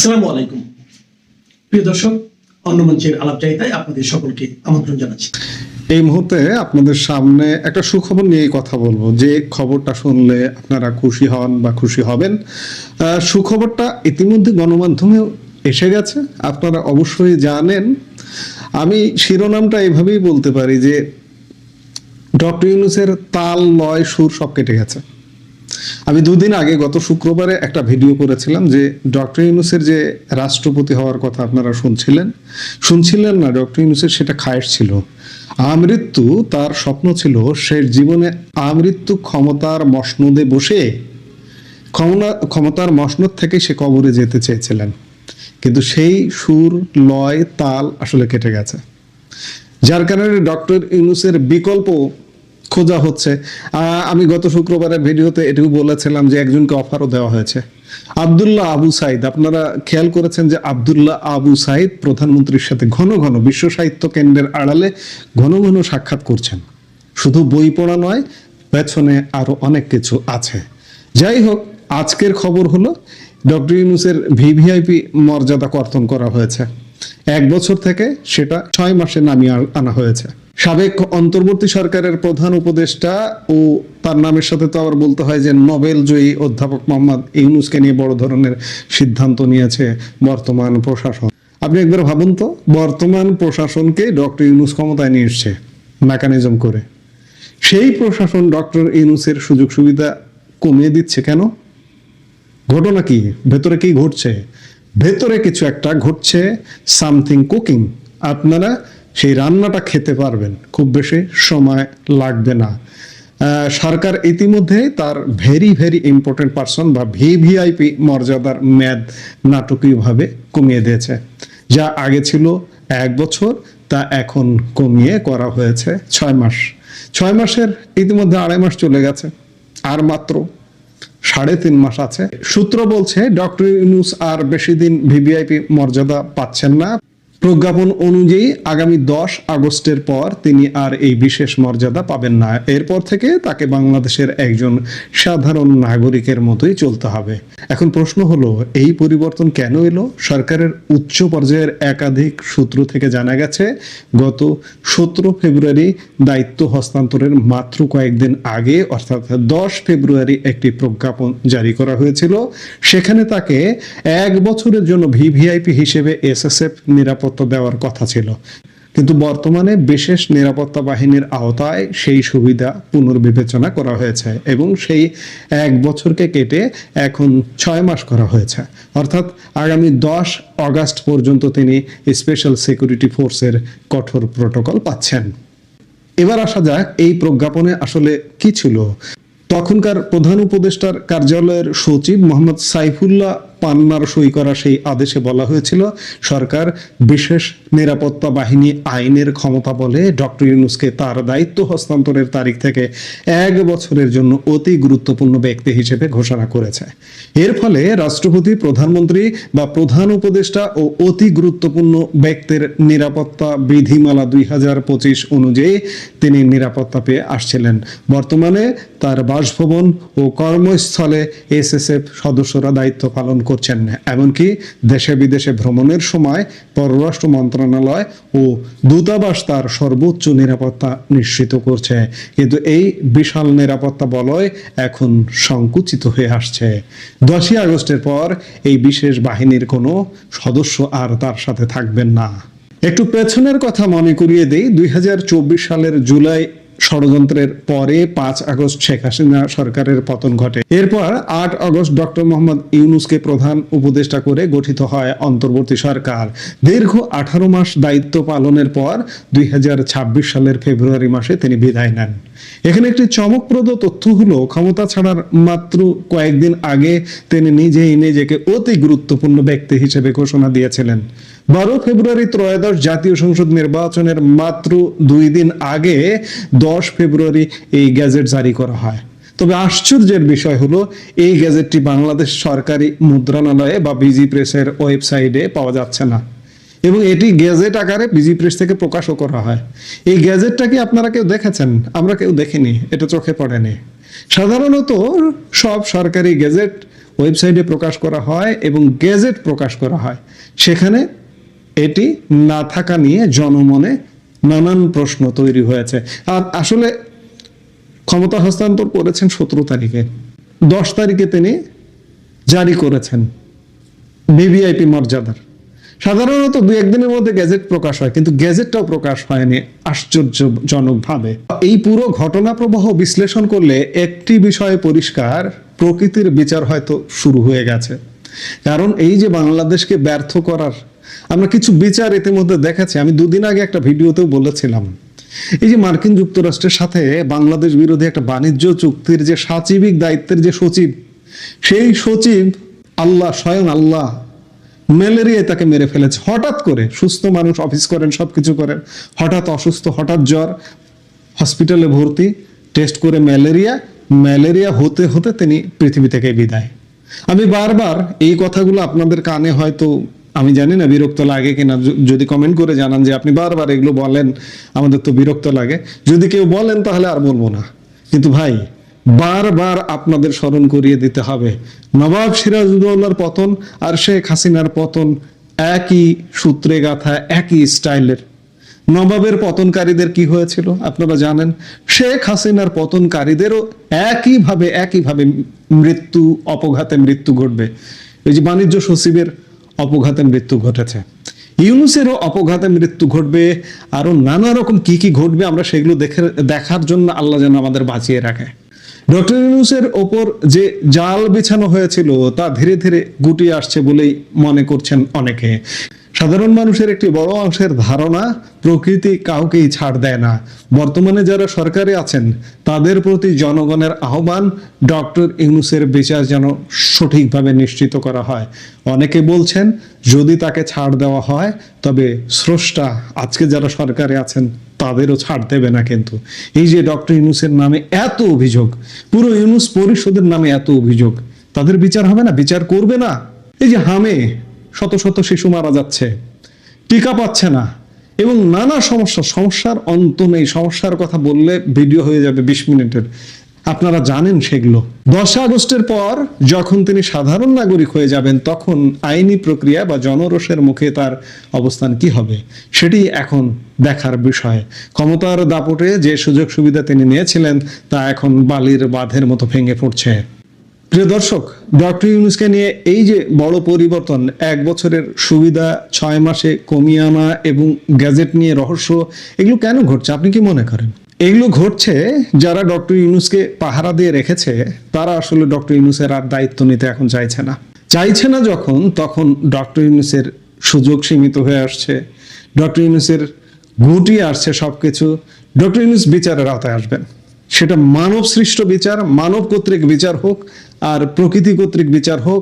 আসসালামু আলাইকুম প্রিয় দর্শক, অন্য মঞ্চের আলাপচারিতায় আপনাদের সকলকে আমন্ত্রণ জানাচ্ছি। এই মুহূর্তে আপনাদের সামনে একটা সুখবর নিয়ে কথা বলবো, যে খবরটা শুনলে আপনারা খুশি হন বা খুশি হবেন। সুখবরটা ইতিমধ্যে গণমাধ্যমেও এসে গেছে, আপনারা অবশ্যই জানেন। আমি শিরোনামটা এভাবেই বলতে পারি যে ডক্টর ইউনূসের তাল, লয়, সুর সব কেটে গেছে। আমি দুদিন আগে গত শুক্রবারে একটা ভিডিও করেছিলাম যে ডক্টর ইউনূসের যে রাষ্ট্রপতি হওয়ার কথা আপনারা শুনছিলেন না, ডক্টর ইউনূসের সেটা খায়েশ ছিল। আমৃত্যু তার স্বপ্ন ছিল, শেষ জীবনে আমৃত্যু ক্ষমতার মসনদে বসে ক্ষমতার মসনদ থেকে সে কবরে যেতে চেয়েছিলেন, কিন্তু সেই সুর, লয়, তাল আসলে কেটে গেছে, যার কারণে ডক্টর ইউনূসের বিকল্প খোঁজা হচ্ছে। আমি গত শুক্রবারের ভিডিওতে এটুকু বলেছিলাম যে একজনকে অফারও দেওয়া হয়েছে, আব্দুল্লাহ আবু সাইদ। আপনারা খেয়াল করেছেন যে আব্দুল্লাহ আবু সাইদ প্রধানমন্ত্রীর সাথে ঘন ঘন বিশ্ব সাহিত্য কেন্দ্রের আড়ালে ঘন ঘন সাক্ষাৎ করছেন। শুধু বই পড়া নয়, পেছনে আরো অনেক কিছু আছে। যাই হোক, আজকের খবর হলো ডক্টর ইউনূসের ভিভিআইপি মর্যাদা কর্তন করা হয়েছে। 1 বছর থেকে সেটা 6 মাসে নামিয়ে আনা হয়েছে। সাবেক অন্তর্বর্তী সরকারের প্রধান উপদেষ্টা ও তার নামের সাথে তো আবার বলতে হয় যে নোবেল জয়ী অধ্যাপক মোহাম্মদ ইউনূসকে নিয়ে বড় ধরনের সিদ্ধান্ত নিয়েছে বর্তমান প্রশাসন। আপনি একবার ভাবুন তো, বর্তমান প্রশাসনকে ডক্টর ইউনূস ক্ষমতায় নিয়ে এসছে মেকানিজম করে। সেই প্রশাসন ডক্টর ইউনূসের সুযোগ সুবিধা কমিয়ে দিচ্ছে কেন? ঘটনা কি? ভেতরে কি ঘটছে? ভেতরে কিছু একটা ঘটছে, সামথিং কুকিং। আপনারা সেই রান্নাটা খেতে পারবেন, খুব বেশি সময় লাগবে না। সরকার ইতিমধ্যে তার ভেরি ভেরি ইম্পর্টেন্ট পারসন বা ভিভিআইপি মর্যাদার মেয়াদ নাটকীয়ভাবে কমিয়ে দিয়েছে। যা আগে ছিল 1 বছর, তা এখন কমিয়ে করা হয়েছে 6 মাস। 6 মাসের ইতিমধ্যে 2.5 মাস চলে গেছে, আর মাত্র 3.5 মাস আছে। সূত্র বলছে ডক্টর ইউনূস আর বেশি দিন ভিভিআইপি মর্যাদা পাচ্ছেন না। প্রজ্ঞাপন অনুযায়ী আগামী 10 আগস্টের পর তিনি আর এই বিশেষ মর্যাদা পাবেন না। এরপর থেকে তাকে বাংলাদেশের একজন সাধারণ নাগরিকের মতোই চলতে হবে। এখন প্রশ্ন হলো, এই পরিবর্তন কেন এলো? সরকারের উচ্চ পর্যায়ের একাধিক সূত্র থেকে জানা গেছে, গত 17 ফেব্রুয়ারি দায়িত্ব হস্তান্তরের মাত্র কয়েকদিন আগে, অর্থাৎ 10 ফেব্রুয়ারি একটি প্রজ্ঞাপন জারি করা হয়েছিল। সেখানে তাকে 1 বছরের জন্য ভিভিআইপি হিসেবে এসএসএফ নিরাপত্তা দেওয়ার কথা ছিল, কিন্তু বর্তমানে বিশেষ নিরাপত্তা বাহিনীর আওতায় সেই সুবিধা পুনর্বিবেচনা করা হয়েছে এবং সেই 1 বছরকে কেটে এখন 6 মাস করা হয়েছে। অর্থাৎ আগামী 10 আগস্ট পর্যন্ত তিনি স্পেশাল সিকিউরিটি ফোর্সের কঠোর প্রোটোকল পাচ্ছেন। এবার আসা যাক, এই প্রজ্ঞাপনে আসলে কি ছিল। তখনকার প্রধান উপদেষ্টার কার্যালয়ের সচিব মোহাম্মদ সাইফুল্লাহ পান্নার সই করা সেই আদেশে বলা হয়েছিল, সরকার বিশেষ নিরাপত্তা বাহিনী আইনের ক্ষমতা বলে ডক্টর ইউনূসকে তার দায়িত্ব হস্তান্তরের তারিখ থেকে 1 বছরের জন্য অতি গুরুত্বপূর্ণ ব্যক্তি হিসেবে ঘোষণা করেছে। এর ফলে রাষ্ট্রপতি, প্রধানমন্ত্রী বা প্রধান উপদেষ্টা ও অতি গুরুত্বপূর্ণ ব্যক্তির নিরাপত্তা বিধিমালা 2025 অনুযায়ী তিনি নিরাপত্তা পেয়ে আসছিলেন। বর্তমানে তার বাসভবন ও কর্মস্থলে এসএসএফ সদস্যরা দায়িত্ব পালন করছেন না। এমনকি দেশে বিদেশে ভ্রমণের সময় পররাষ্ট্র মন্ত্রণালয় ও দূতাবাস তার সর্বোচ্চ নিরাপত্তা নিশ্চিত করছে। কিন্তু এই বিশাল নিরাপত্তা বলয় এখন সংকুচিত হয়ে আসছে। 10 আগস্টের পর এই বিশেষ বাহিনীর কোনো সদস্য আর তার সাথে থাকবেন না। একটু পেছনের কথা মনে করিয়ে দেই। 2024 সালের জুলাই ষড়যন্ত্রের পরে 5 আগস্ট শেখ হাসিনা সরকারের পতন ঘটে। এরপর 8 আগস্ট ডক্টর মোহাম্মদ ইউনূসকে প্রধান উপদেষ্টা করে গঠিত হয় অন্তর্বর্তী সরকার। দীর্ঘ 18 মাস দায়িত্ব পালনের পর 2026 সালের ফেব্রুয়ারি মাসে তিনি বিদায় নেন। এখানে একটি চমকপ্রদ তথ্য হলো, ক্ষমতা ছাড়ার মাত্র কয়েকদিন আগে তিনি নিজেকে অতি গুরুত্বপূর্ণ ব্যক্তি হিসেবে ঘোষণা দিয়েছিলেন। 12 ফেব্রুয়ারি ত্রয়োদশ জাতীয় সংসদ নির্বাচনের মাত্র 2 দিন আগে 10 ফেব্রুয়ারি এই গ্যাজেট জারি করা হয়। তবে আশ্চর্যের বিষয় হলো, এই গ্যাজেটটি বাংলাদেশ সরকারি মুদ্রণালয়ে বা বিজি প্রেসের ওয়েবসাইটে পাওয়া যাচ্ছে না, এবং এটি গ্যাজেট আকারে বিজি প্রেস থেকে প্রকাশও করা হয়। এই গ্যাজেটটা কি আপনারা কেউ দেখেছেন? আমরা কেউ দেখিনি, এটা চোখে পড়েনি। সাধারণত সব সরকারি গ্যাজেট ওয়েবসাইটে প্রকাশ করা হয় এবং গেজেট প্রকাশ করা হয়, সেখানে এটি না থাকা নিয়ে জনমনে নানান প্রশ্ন তৈরি হয়েছে। আর আসলে ক্ষমতা হস্তান্তর করেছেন 17 তারিখে, 10 তারিখে তিনি জারি করেছেন ভিভিআইপি মর্যাদার। সাধারণত 2-1 দিনের মধ্যে গেজেট প্রকাশ হয়, কিন্তু গেজেটটাও প্রকাশ হয়নি আশ্চর্যজনকভাবে। এই পুরো ঘটনা প্রবাহ বিশ্লেষণ করলে একটি বিষয় পরিষ্কার, প্রকৃতির বিচার হয়তো শুরু হয়ে গেছে। কারণ এই যে বাংলাদেশকে ব্যর্থ করার আমরা কিছু বিচার ইতিমধ্যে দেখেছি। আমি 2 দিন আগে একটা ভিডিওতেও বলেছিলাম, এই যে মার্কিন যুক্তরাষ্ট্রের সাথে বাংলাদেশ বিরোধী একটা বাণিজ্য চুক্তির যে সাচিবিক দায়িত্বের যে সচিব, সেই সচিব স্বয়ং আল্লাহ ম্যালেরিয়ায় তাকে মেরে ফেলেছে। হঠাৎ করে সুস্থ মানুষ, অফিস করেন, সবকিছু করেন, হঠাৎ অসুস্থ, হঠাৎ জ্বর, হসপিটালে ভর্তি, টেস্ট করে ম্যালেরিয়া হতে হতে তিনি পৃথিবী থেকে বিদায়। আমি বারবার এই কথাগুলো আপনাদের কানে হয়তো, আমি জানি না বিরক্ত লাগে কিনা, যদি কমেন্ট করে জানান যে আপনি বারবার এগুলো বলেন, আমাদের তো বিরক্ত লাগে। যদি কেউ বলেন তাহলে আর বলবো না, কিন্তু ভাই বারবার আপনাদের স্মরণ করিয়ে দিতে হবে, নবাব সিরাজউদ্দৌলার পতন আর শেখ হাসিনার পতন একই সূত্রে গাঁথা, একই স্টাইলের। নবাবের পতনকারীদের কি হয়েছিল আপনারা জানেন, শেখ হাসিনার পতনকারীদেরও একইভাবে অপঘাতে মৃত্যু ঘটবে। এই যে বাণিজ্য সচিবের অপঘাতে মৃত্যু ঘটেছে, ইউনূসেরও অপঘাতে মৃত্যু ঘটবে, আরো নানা রকম কি ঘটবে আমরা সেগুলো দেখার জন্য আল্লাহ যেন আমাদের বাঁচিয়ে রাখে। ডক্টর ইউনূসের ওপর যে জাল বিছানো হয়েছিল তা ধীরে ধীরে গুটিয়ে আসছে বলেই মনে করছেন অনেকে। সাধারণ মানুষের একটি বড় অংশের ধারণা, প্রকৃতি কাউকেই ছাড় দেয় না। বর্তমানে যারা সরকারে আছেন তাদের প্রতি জনগণের আহ্বান, ডক্টর ইউনূসের বিচার যেন সঠিকভাবে নিশ্চিত করা হয়। অনেকে বলছেন যদি তাকে ছাড় দেওয়া হয় তবে স্রষ্টা আজকে যারা সরকারে আছেন তাদেরও ছাড় দেবে না। কিন্তু এই যে ডক্টর ইউনূসের নামে এত অভিযোগ, পুরো ইউনূস পরিষদের নামে এত অভিযোগ, তাদের বিচার হবে না? বিচার করবে না? এই যে হামে শত শত শিশু মারা যাচ্ছে, টিকা পাচ্ছে না, এবং নানা সমস্যার অন্ত নেই। সমস্যার কথা বললে ভিডিও হয়ে যাবে 20 মিনিটের, আপনারা জানেন সেগুলো। 10 আগস্টের পর যখন তিনি সাধারণ নাগরিক হয়ে যাবেন তখন আইনি প্রক্রিয়া বা জনরোষের মুখে তার অবস্থান কি হবে সেটি এখন দেখার বিষয়। ক্ষমতার দাপটে যে সুযোগ সুবিধা তিনি নিয়েছিলেন তা এখন বালির বাঁধের মতো ভেঙে পড়ছে। প্রিয় দর্শক, ডক্টর ইউনূসকে নিয়ে এই যে বড় পরিবর্তন, 1 বছরের সুবিধা 6 মাসে কমিয়ে আনা এবং গ্যাজেট নিয়ে রহস্য, এগুলো কেন ঘটছে আপনি কি মনে করেন? এগুলো ঘটছে যারা ডক্টর ইউনূসকে পাহারা দিয়ে রেখেছে তারা আসলে ডক্টর ইউনূসের আর দায়িত্ব নিতে এখন চাইছে না যখন, তখন ডক্টর ইউনূসের সুযোগ সীমিত হয়ে আসছে, ডক্টর ইউনূসের গুটিয়ে আসছে সবকিছু। ডক্টর ইউনূস বিচারের আওতায় আসবেন, সেটা মানব সৃষ্ট বিচার, মানব কর্তৃক বিচার হোক, আর প্রকৃতি কর্তৃক বিচার হোক,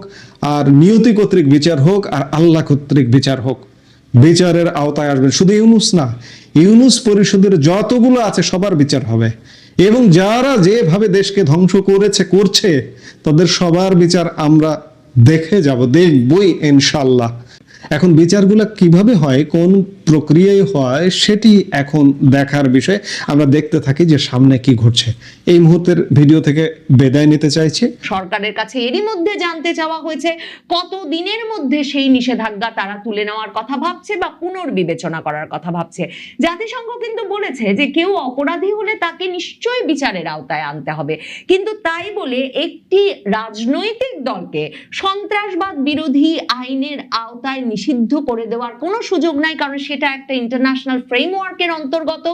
আর নিয়তি কর্তৃক বিচার হোক, আর আল্লাহ কর্তৃক বিচার হোক, বিচারের আওতায় আসবেন। শুধু ইউনূস না, ইউনূস পরিষদের যতগুলো আছে সবার বিচার হবে, এবং যারা যেভাবে দেশকে ধ্বংস করছে তাদের সবার বিচার আমরা দেখবই ইনশাআল্লাহ। এখন বিচারগুলো কিভাবে হয়, কোন প্রক্রিয়ায় হয়, সেটি এখন দেখার বিষয়। আমরা দেখতে থাকি যে সামনে কি ঘটছে। এই মুহূর্তের ভিডিও থেকে বিদায় নিতে চাইছি। সরকারের কাছে এরই মধ্যে জানতে চাওয়া হয়েছে কত দিনের মধ্যে সেই নিষেধাজ্ঞা তারা তুলে নেওয়ার কথা ভাবছে বা পুনর্বিবেচনা করার কথা ভাবছে। জাতিসংঘ কিন্তু বলেছে যে কেউ অপরাধী হলে তাকে নিশ্চয়ই বিচারের আওতায় আনতে হবে, কিন্তু তাই বলে একটি রাজনৈতিক দলকে সন্ত্রাসবাদ বিরোধী আইনের আওতায় নিষিদ্ধ করে দেওয়ার কোনো সুযোগ নাই, কারণ সেটা একটা ইন্টারন্যাশনাল ফ্রেমওয়ার্কের অন্তর্গত।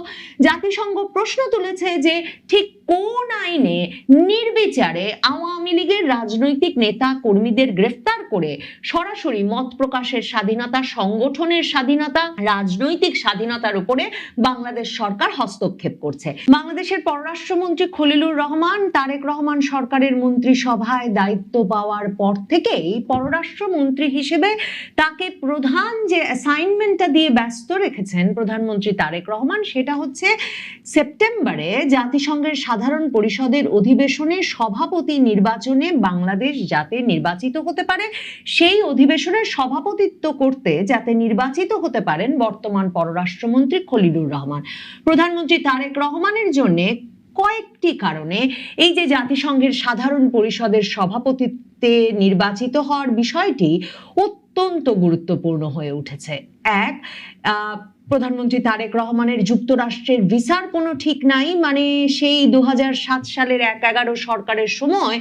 জাতিসংঘ প্রশ্ন তুলেছে যে ঠিক কোন আইনে নির্বিচারে আওয়ামী লীগের রাজনৈতিক নেতা কর্মীদের গ্রেফতার করে সরাসরি মত প্রকাশের স্বাধীনতা, সংগঠনের স্বাধীনতা, রাজনৈতিক স্বাধীনতার উপরে বাংলাদেশ সরকার হস্তক্ষেপ করছে। বাংলাদেশের পররাষ্ট্রমন্ত্রী খলিলুর রহমান, তারেক রহমান সরকারের মন্ত্রিসভায় দায়িত্ব পাওয়ার পর থেকেই পররাষ্ট্রমন্ত্রী হিসেবে তাকে প্রধান যে অ্যাসাইনমেন্টটা দিয়ে ব্যস্ত রেখেছেন প্রধানমন্ত্রী তারেক রহমান, সেটা হচ্ছে সেপ্টেম্বরে জাতিসংঘের সাধারণ পরিষদের অধিবেশনে সভাপতি নির্বাচনে বাংলাদেশ যাতে নির্বাচিত হতে পারে, সেই অধিবেশনের সভাপতিত্ব করতে যাতে নির্বাচিত হতে পারেন বর্তমান পররাষ্ট্রমন্ত্রী খলিলুর রহমান। প্রধানমন্ত্রী তারেক রহমানের জন্য কয়েকটি কারণে এই যে জাতিসংঘের সাধারণ পরিষদের সভাপতিত্ব নেতৃত্বে নির্বাচিত হওয়ার বিষয়টি অত্যন্ত গুরুত্বপূর্ণ হয়ে উঠেছে। এক, প্রধানমন্ত্রী তারেক রহমানের যুক্তরাষ্ট্রের ভিসার কোনো ঠিক নাই, মানে সেই 2007 সালের 1/11 সরকারের সময়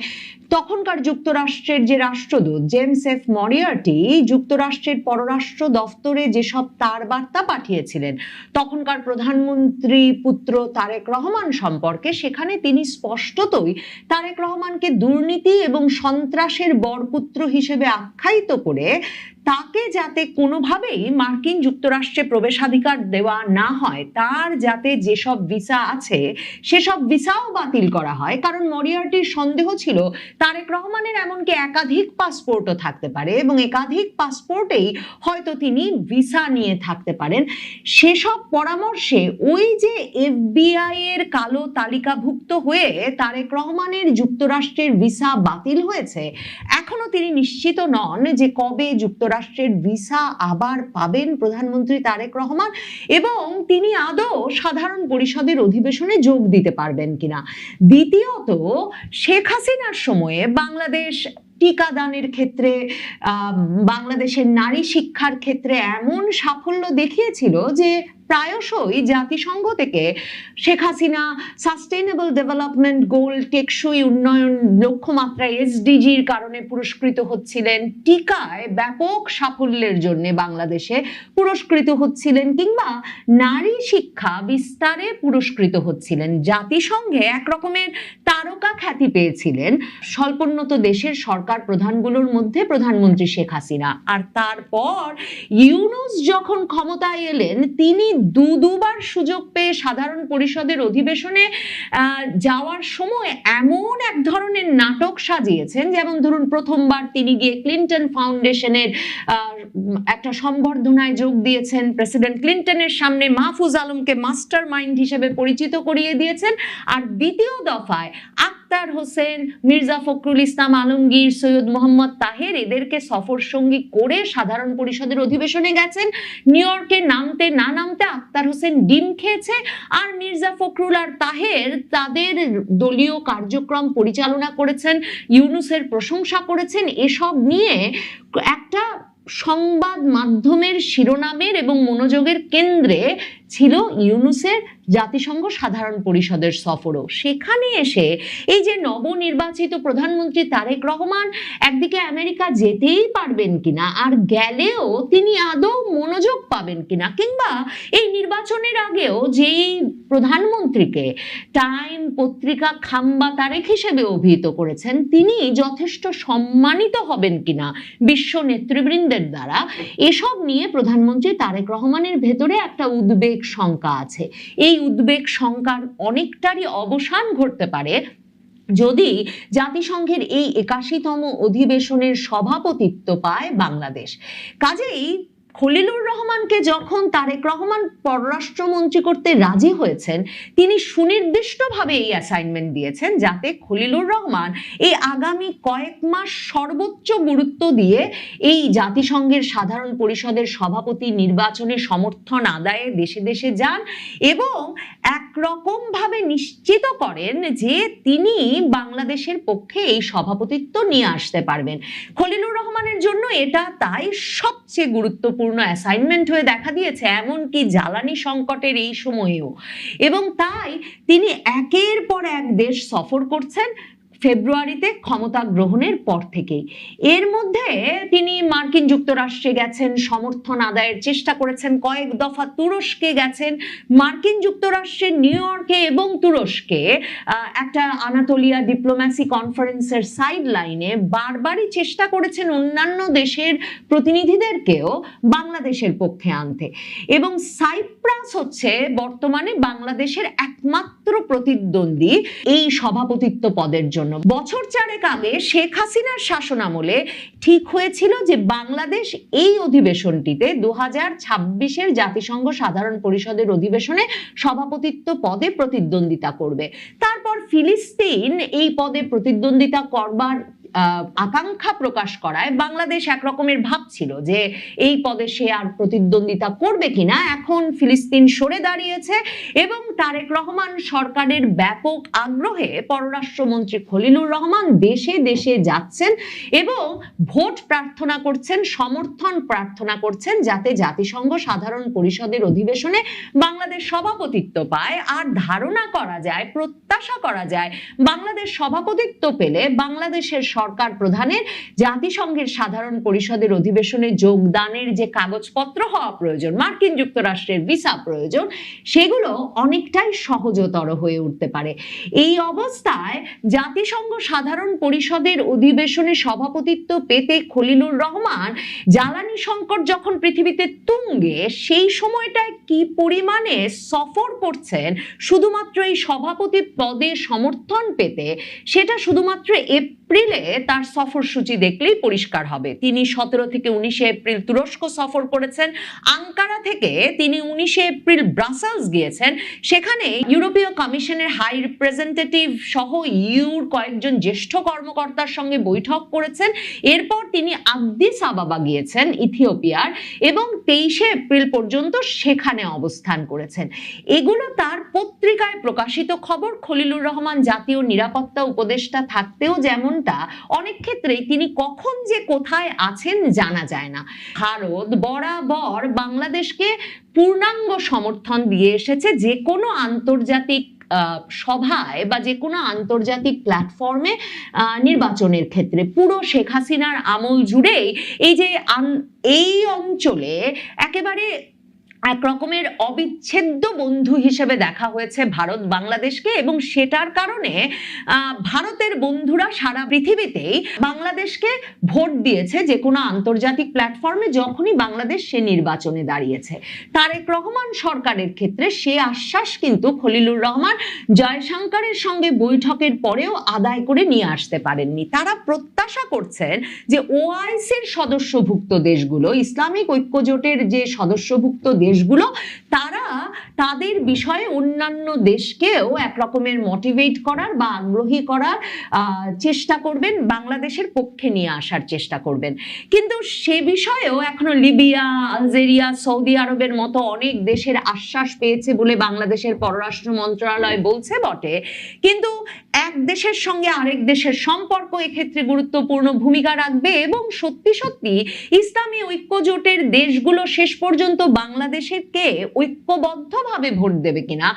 তখনকার যুক্তরাষ্ট্রের যে রাষ্ট্রদূত জেমস এফ মরিয়ার্টি যুক্তরাষ্ট্রের পররাষ্ট্র দফতরে যেসব তার বার্তা পাঠিয়েছিলেন তখনকার প্রধানমন্ত্রী পুত্র তারেক রহমান সম্পর্কে, সেখানে তিনি স্পষ্টতই তারেক রহমানকে দুর্নীতি এবং সন্ত্রাসের বরপুত্র হিসেবে আখ্যায়িত করে তাকে যাতে কোনোভাবেই মার্কিন যুক্তরাষ্ট্রে প্রবেশাধিকার দেওয়া না হয়, তার যাতে যেসব ভিসা আছে সেসব ভিসাও বাতিল করা হয়। কারণ মরিয়ার্টির সন্দেহ ছিল তারেক রহমানের এমনকি একাধিক পাসপোর্টও থাকতে পারে এবং একাধিক পাসপোর্টেই হয়তো তিনি ভিসা নিয়ে থাকতে পারেন। সেসব পরামর্শে ওই যে FBI এর কালো তালিকাভুক্ত হয়ে তারেক রহমানের যুক্তরাষ্ট্রের ভিসা বাতিল হয়েছে, এখনো তিনি নিশ্চিত নন যে কবে যুক্তরাষ্ট্রের ভিসা আবার পাবেন প্রধানমন্ত্রী তারেক রহমান এবং তিনি আদৌ সাধারণ পরিষদের অধিবেশনে যোগ দিতে পারবেন কিনা। দ্বিতীয়ত, শেখ হাসিনার সময়ে বাংলাদেশ টিকাদানের ক্ষেত্রে, বাংলাদেশের নারী শিক্ষার ক্ষেত্রে এমন সাফল্য দেখিয়েছিল যে প্রায়শই জাতিসংঘ থেকে Sheikh Hasina sustainable development goal, টেকসই উন্নয়ন লক্ষ্যমাত্রা SDGর কারণে পুরস্কৃত হচ্ছিলেন, টিকায় ব্যাপক সাফল্যের জন্য বাংলাদেশে পুরস্কৃত হচ্ছিলেন, কিংবা নারী শিক্ষা বিস্তারে পুরস্কৃত হচ্ছিলেন। জাতিসংঘে একরকমের তারকা খ্যাতি পেয়েছিলেন স্বল্পোন্নত দেশের সরকার প্রধানগুলোর মধ্যে প্রধানমন্ত্রী শেখ হাসিনা। আর তারপর ইউনূস যখন ক্ষমতায় এলেন, তিনি দুবার সুযোগ পেয়ে সাধারণ পরিষদের অধিবেশনে যাওয়ার সময় এমন এক ধরনের নাটক সাজিয়েছেন, যেমন ধরুন প্রথমবার তিনি গিয়ে ক্লিন্টন ফাউন্ডেশনের একটা সম্বর্ধনায় যোগ দিয়েছেন, প্রেসিডেন্ট ক্লিন্টনের সামনে মাহফুজ আলমকে মাস্টার মাইন্ড হিসেবে পরিচিত করিয়ে দিয়েছেন। আর দ্বিতীয় দফায় আক্তার হোসেন, মির্জা ফখরুল ইসলাম আলমগীর, সৈয়দ মোহাম্মদ তাহের এদেরকে সফর সঙ্গী করে সাধারণ পরিষদের অধিবেশনে গেছেন। নিউ ইয়র্কে নামতে না নামতে আক্তার হোসেন ডিম খেয়েছে, আর মির্জা ফখরুল আর তাহের তাদের দলীয় কার্যক্রম পরিচালনা করেছেন, ইউনূসের প্রশংসা করেছেন। এসব নিয়ে একটা সংবাদ মাধ্যমের শিরোনামের এবং মনোযোগের কেন্দ্রে ছিল ইউনূসের জাতিসংঘ সাধারণ পরিষদের সফরও। সেখানে এসে এই যে নবনির্বাচিত প্রধানমন্ত্রী তারেক রহমান একদিকে আমেরিকা যেতেই পারবেন কিনা, আর গেলেও তিনি আদৌ মনোযোগ পাবেন কিনা, কিংবা এই নির্বাচনের আগেও যেই প্রধানমন্ত্রীকে টাইম পত্রিকা খাম্বা তারেক হিসেবে অভিহিত করেছেন, তিনি যথেষ্ট সম্মানিত হবেন কিনা বিশ্ব নেতৃবৃন্দের দ্বারা, এসব নিয়ে প্রধানমন্ত্রী তারেক রহমানের ভেতরে একটা উদ্বেগ শঙ্কা আছে। এই উদ্বেগ শঙ্কার অনেকটারই অবসান ঘটতে পারে যদি জাতিসংঘের এই 81তম অধিবেশনের সভাপতিত্ব পায় বাংলাদেশ। কাজেই খলিলুর রহমানকে যখন তারেক রহমান পররাষ্ট্রমন্ত্রী করতে রাজি হয়েছেন, তিনি সুনির্দিষ্টভাবে এই অ্যাসাইনমেন্ট দিয়েছেন যাতে খলিলুর রহমান এই আগামী কয়েক মাস সর্বোচ্চ গুরুত্ব দিয়ে এই জাতিসংঘের সাধারণ পরিষদের সভাপতি নির্বাচনে সমর্থন আদায়ে দেশে দেশে যান এবং একরকম ভাবে নিশ্চিত করেন যে তিনি বাংলাদেশের পক্ষে এই সভাপতিত্ব নিয়ে আসতে পারবেন। খলিলুর রহমানের জন্য এটা তাই সবচেয়ে গুরুত্বপূর্ণ অ্যাসাইনমেন্ট হয়ে দেখা দিয়েছে, এমনকি জ্বালানি সংকটের এই সময়েও। এবং তাই তিনি একের পর এক দেশ সফর করছেন ফেব্রুয়ারিতে ক্ষমতা গ্রহণের পর থেকেই। এর মধ্যে তিনি মার্কিন যুক্তরাষ্ট্রে গেছেন, সমর্থন আদায়ের চেষ্টা করেছেন, কয়েক দফা তুরস্কে গেছেন, মার্কিন যুক্তরাষ্ট্রের নিউ ইয়র্কে এবং তুরস্কে একটা আনাতোলিয়া ডিপ্লোম্যাসি কনফারেন্সের সাইড লাইনে বারবারই চেষ্টা করেছেন অন্যান্য দেশের প্রতিনিধিদেরকেও বাংলাদেশের পক্ষে আনতে। এবং সাইপ্রাস হচ্ছে বর্তমানে বাংলাদেশের একমাত্র প্রতিদ্বন্দ্বী এই সভাপতিত্ব পদের জন্য। বছর চারেক আগে শেখ হাসিনার শাসনামলে ঠিক হয়েছিল যে বাংলাদেশ এই অধিবেশনটিতে 2026-এর জাতিসংঘ সাধারণ পরিষদের অধিবেশনে সভাপতিত্ব পদে প্রতিদ্বন্দ্বিতা করবে। তারপর ফিলিস্তিন এই পদে প্রতিদ্বন্দ্বিতা করবার আকাঙ্ক্ষা প্রকাশ করায় বাংলাদেশ একরকমের ভাবছিল যে এই পদে সে আর প্রতিদ্বন্দ্বিতা করবে কিনা। এখন ফিলিস্তিন সরে দাঁড়িয়েছে এবং তারেক রহমান সরকারের ব্যাপক আগ্রহে পররাষ্ট্রমন্ত্রী খলিলুর রহমান দেশে দেশে যাচ্ছেন এবং ভোট প্রার্থনা করছেন, সমর্থন প্রার্থনা করছেন যাতে জাতিসংঘ সাধারণ পরিষদের অধিবেশনে বাংলাদেশ সভাপতিত্ব পায়। আর ধারণা করা যায়, প্রত্যাশা করা যায়, বাংলাদেশ সভাপতিত্ব পেলে বাংলাদেশের সরকার প্রধানের জাতিসংঘের সাধারণ পরিষদের অধিবেশনে যোগদানের যে কাগজপত্র হওয়া প্রয়োজন, মার্কিন যুক্তরাষ্ট্রের ভিসা প্রয়োজন, সেগুলো অনেকটাই সহজতর হয়ে উঠতে পারে। এই অবস্থায় জাতিসংঘ সাধারণ পরিষদের অধিবেশনে সভাপতিত্ব পেতে খলিলুর রহমান, জ্বালানি সংকট যখন পৃথিবীতে তুঙ্গে, সেই সময়টায় কি পরিমাণে সফর করছেন শুধুমাত্র এই সভাপতি পদে সমর্থন পেতে, সেটা শুধুমাত্র এপ্রিলে তার সফরসূচি দেখলেই পরিষ্কার হবে। তিনি 17 থেকে 19 এপ্রিল তুরস্ক সফর করেছেন। আঙ্কারা থেকে তিনি 19 এপ্রিল ব্রাসেলস গিয়েছেন। সেখানে ইউরোপীয় কমিশনের হাই রিপ্রেজেন্টেটিভ সহ ইউর কয়েকজন জ্যেষ্ঠ কর্মকর্তার সঙ্গে বৈঠক করেছেন। এরপর তিনি আদ্দিস আবাবা গিয়েছেন ইথিওপিয়ার এবং 23 এপ্রিল পর্যন্ত সেখানে অবস্থান করেছেন। এগুলো তার পত্রিকায় প্রকাশিত খবর। খলিলুর রহমান জাতীয় নিরাপত্তা উপদেষ্টা থাকতেও যেমনটা, অনেক ক্ষেত্রেই তিনি কখন যে কোথায় আছেন জানা যায় না। ভারত বরাবর বাংলাদেশকে পূর্ণাঙ্গ সমর্থন দিয়ে এসেছে যে কোনো আন্তর্জাতিক সভায় বা যে কোনো আন্তর্জাতিক প্ল্যাটফর্মে নির্বাচনের ক্ষেত্রে। পুরো শেখ হাসিনার আমল জুড়েই এই অঞ্চলে একেবারে এক রকমের অবিচ্ছেদ্য বন্ধু হিসেবে দেখা হয়েছে ভারত বাংলাদেশকে, এবং সেটার কারণে ভারতের বন্ধুরা সারা পৃথিবীতেই বাংলাদেশকে ভোট দিয়েছে যে কোনো আন্তর্জাতিক প্ল্যাটফর্মে যখনই বাংলাদেশ সে নির্বাচনে দাঁড়িয়েছে। তারেক রহমান সরকারের ক্ষেত্রে সে আশ্বাস কিন্তু খলিলুর রহমান জয়শঙ্করের সঙ্গে বৈঠকের পরেও আদায় করে নিয়ে আসতে পারেননি। তারা প্রত্যাশা করছেন যে ওআইসির সদস্যভুক্ত দেশগুলো, ইসলামিক ঐক্যজোটের যে সদস্যভুক্ত দেশগুলো, তারা তাদের বিষয়ে অন্যান্য দেশকেও এক রকমের মোটিভেট করার বা আগ্রহী করার চেষ্টা করবেন, বাংলাদেশের পক্ষে নিয়ে আসার চেষ্টা করবেন। কিন্তু সে বিষয়েও এখনো লিবিয়া, আলজেরিয়া, সৌদি আরবের মতো অনেক দেশের আশ্বাস পেয়েছে বলে বাংলাদেশের পররাষ্ট্র মন্ত্রণালয় বলছে বটে, কিন্তু এক দেশের সঙ্গে আরেক দেশের সম্পর্ক এক্ষেত্রে গুরুত্বপূর্ণ ভূমিকা রাখবে এবং সত্যি সত্যি ইসলামী ঐক্যজোটের দেশগুলো শেষ পর্যন্ত বাংলাদেশকে ঐক্যবদ্ধভাবে ভোট দেবে কিনা,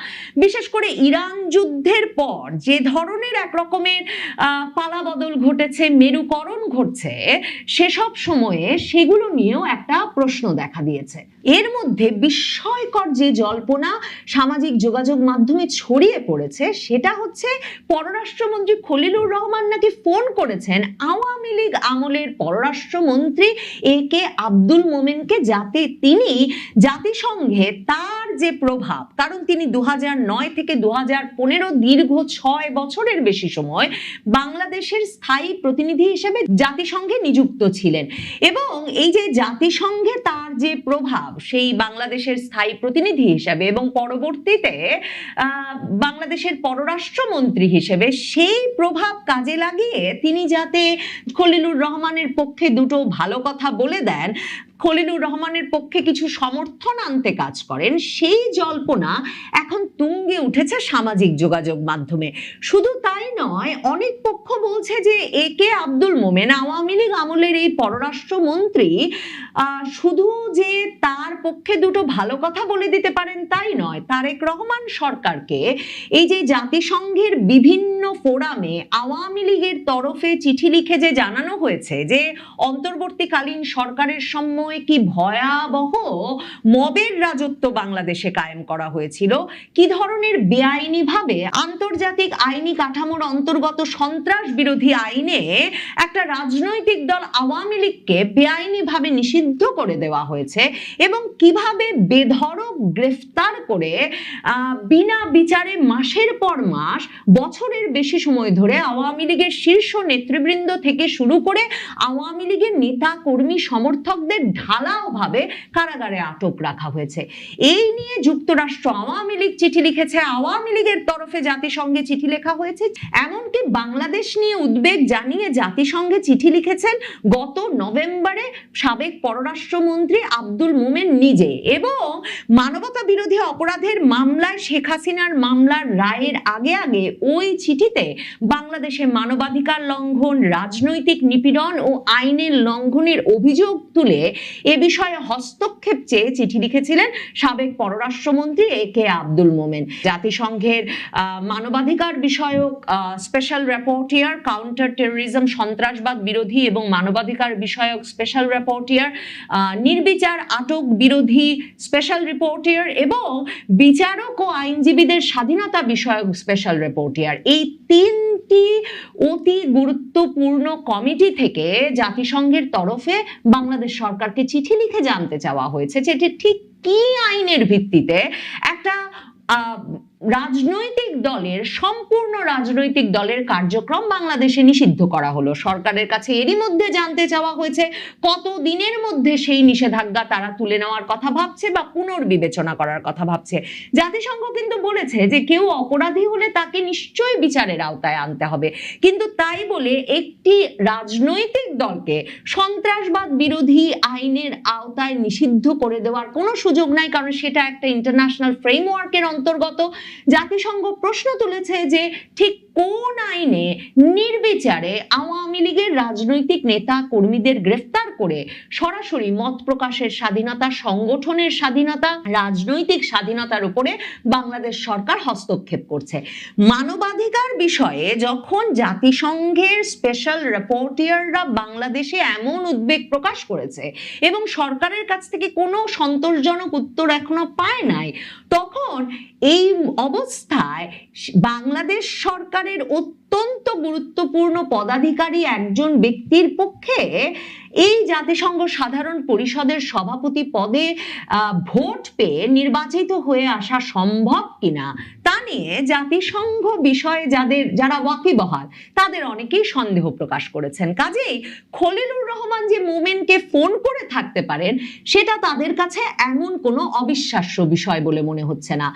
বিশেষ করে ইরান যুদ্ধের পর যে ধরনের এক রকমের পালাবদল ঘটেছে, মেরুকরণ ঘটছে, সেসব সময়ে সেগুলো নিয়েও একটা প্রশ্ন দেখা দিয়েছে। এর মধ্যে বিস্ময়কর যে জল্পনা সামাজিক যোগাযোগ মাধ্যমে ছড়িয়ে পড়েছে সেটা হচ্ছে পররাষ্ট্রমন্ত্রী খলিলুর রহমান নাকি ফোন করেছেন আওয়ামী লীগ আমলের পররাষ্ট্রমন্ত্রী একে আব্দুল মোমেনকে, যাতে তিনি জাতিসংঘে তার যে প্রভাব, কারণ তিনি 2009 থেকে 2015 দীর্ঘ 6 বছরের বেশি সময় বাংলাদেশের স্থায়ী প্রতিনিধি হিসেবে জাতিসংঘে নিযুক্ত ছিলেন, এবং এই যে জাতিসংঘে তার যে প্রভাব সেই বাংলাদেশের স্থায়ী প্রতিনিধি হিসেবে এবং পরবর্তীতে বাংলাদেশের পররাষ্ট্রমন্ত্রী হিসেবে সেই প্রভাব কাজে লাগিয়ে তিনি যাতে খলিলুর রহমানের পক্ষে দুটো ভালো কথা বলে দেন, খলিলুর রহমানের পক্ষে কিছু সমর্থন আনতে কাজ করেন, সেই জল্পনা এখন তুঙ্গে উঠেছে সামাজিক যোগাযোগ মাধ্যমে। শুধু তাই নয়, অনেক পক্ষ বলছে যে একে আব্দুল মোমেন আওয়ামী লীগ আমলের এই পররাষ্ট্রমন্ত্রী শুধু যে তার পক্ষে দুটো ভালো কথা বলে দিতে পারেন তাই নয়, তারেক রহমান সরকারকে এই যে জাতিসংঘের বিভিন্ন ফোরামে আওয়ামী লীগের তরফে চিঠি লিখে যে জানানো হয়েছে যে অন্তর্বর্তীকালীন সরকারের সময় কি ভয়াবহ মবের রাজত্ব বাংলাদেশে কায়েম করা হয়েছিল, কি ধরনের বেআইনিভাবে আন্তর্জাতিক আইনি কাঠামোর অন্তর্গত সন্ত্রাস বিরোধী আইনে একটা রাজনৈতিক দল আওয়ামী লীগকে বেআইনিভাবে নিষিদ্ধ করে দেওয়া হয়েছে। হয়েছে এবং কিভাবে বেধড়ক গ্রেফতার করে বিনা বিচারে মাসের পর মাস, বছরের বেশি সময় ধরে আওয়ামী লীগের শীর্ষ নেতৃবৃন্দ থেকে শুরু করে আওয়ামী লীগের নেতা কর্মী সমর্থকদের ঢালাওভাবে কারাগারে আটক রাখা হয়েছে। এই নিয়ে যুক্তরাষ্ট্র আওয়ামী লীগ চিঠি লিখেছে, আওয়ামী লীগের তরফে জাতিসংঘে চিঠি লেখা হয়েছে, এমনকি বাংলাদেশ নিয়ে উদ্বেগ জানিয়ে জাতিসংঘে চিঠি লিখেছেন গত নভেম্বরে সাবেক পররাষ্ট্রমন্ত্রী আব্দুল মোমেন নিজে। এবং মানবতা বিরোধী অপরাধের মামলায় শেখ হাসিনার মামলার রায়ের আগে আগে ওই চিঠিতে বাংলাদেশে মানবাধিকার লঙ্ঘন, রাজনৈতিক নিপীড়ন ও আইনের লঙ্ঘনের অভিযোগ তুলে এ বিষয়ে হস্তক্ষেপ চেয়ে চিঠি লিখেছিলেন সাবেক পররাষ্ট্রমন্ত্রী এ.কে আব্দুল মোমেন। জাতিসংঘের মানবাধিকার বিষয়ক স্পেশাল রিপোর্টিয়ার, কাউন্টার টেরোরিজম, সন্ত্রাসবাদ বিরোধী এবং মানবাধিকার বিষয়ক স্পেশাল রিপোর্টিয়ার, নির্বিচার আটক বিরোধী স্পেশাল রিপোর্টিয়ার এবং বিচারক ও আইনজীবীদের স্বাধীনতা বিষয়ক স্পেশাল রিপোর্টিয়ার, এই তিনটি অতি গুরুত্বপূর্ণ কমিটি থেকে জাতিসংঘের তরফে বাংলাদেশ সরকারকে চিঠি লিখে জানতে চাওয়া হয়েছে যে এটি ঠিক কি আইনের ভিত্তিতে একটা রাজনৈতিক দলের, সম্পূর্ণ রাজনৈতিক দলের কার্যক্রম বাংলাদেশে নিষিদ্ধ করা হলো। সরকারের কাছে এরই মধ্যে জানতে চাওয়া হয়েছে কত দিনের মধ্যে সেই নিষেধাজ্ঞা তারা তুলে নেওয়ার কথা ভাবছে বা পুনর্বিবেচনা করার কথা ভাবছে। জাতিসংঘ কিন্তু বলেছে যে কেউ অপরাধী হলে তাকে নিশ্চয়ই বিচারের আওতায় আনতে হবে, কিন্তু তাই বলে একটি রাজনৈতিক দলকে সন্ত্রাসবাদ বিরোধী আইনের আওতায় নিষিদ্ধ করে দেওয়ার কোনো সুযোগ নাই, কারণ সেটা একটা ইন্টারন্যাশনাল ফ্রেমওয়ার্কের অন্তর্গত। জাতিসংঘ প্রশ্ন তুলেছে যে ঠিক কোন আইনে নির্বিচারে আওয়ামী লীগের রাজনৈতিক নেতা কর্মীদের গ্রেফতার করে সরাসরি মত প্রকাশের স্বাধীনতা, সংগঠনের স্বাধীনতা, রাজনৈতিক স্বাধীনতার উপরে বাংলাদেশ সরকার হস্তক্ষেপ করছে। মানবাধিকার বিষয়ে যখন জাতিসংঘের স্পেশাল রিপোর্টিয়াররা বাংলাদেশে এমন উদ্বেগ প্রকাশ করেছে এবং সরকারের কাছ থেকে কোনো সন্তোষজনক উত্তর এখনো পায় নাই, তখন এই অবস্থায় বাংলাদেশ সরকারের অত্যন্ত গুরুত্বপূর্ণ পদাধিকারী একজন ব্যক্তির পক্ষে এই জাতিসংঘ সাধারণ পরিষদের সভাপতি পদে ভোট পেয়ে নির্বাচিত হয়ে আসা সম্ভব কিনা তা নিয়ে জাতিসংঘ বিষয়ে যারা ওয়াকিবহাল তাদের অনেকেই সন্দেহ প্রকাশ করেছেন। কাজেই খলিলুর রহমান যে মোমেনকে ফোন করে থাকতে পারেন সেটা তাদের কাছে এমন কোনো অবিশ্বাস্য বিষয় বলে মনে হচ্ছে না।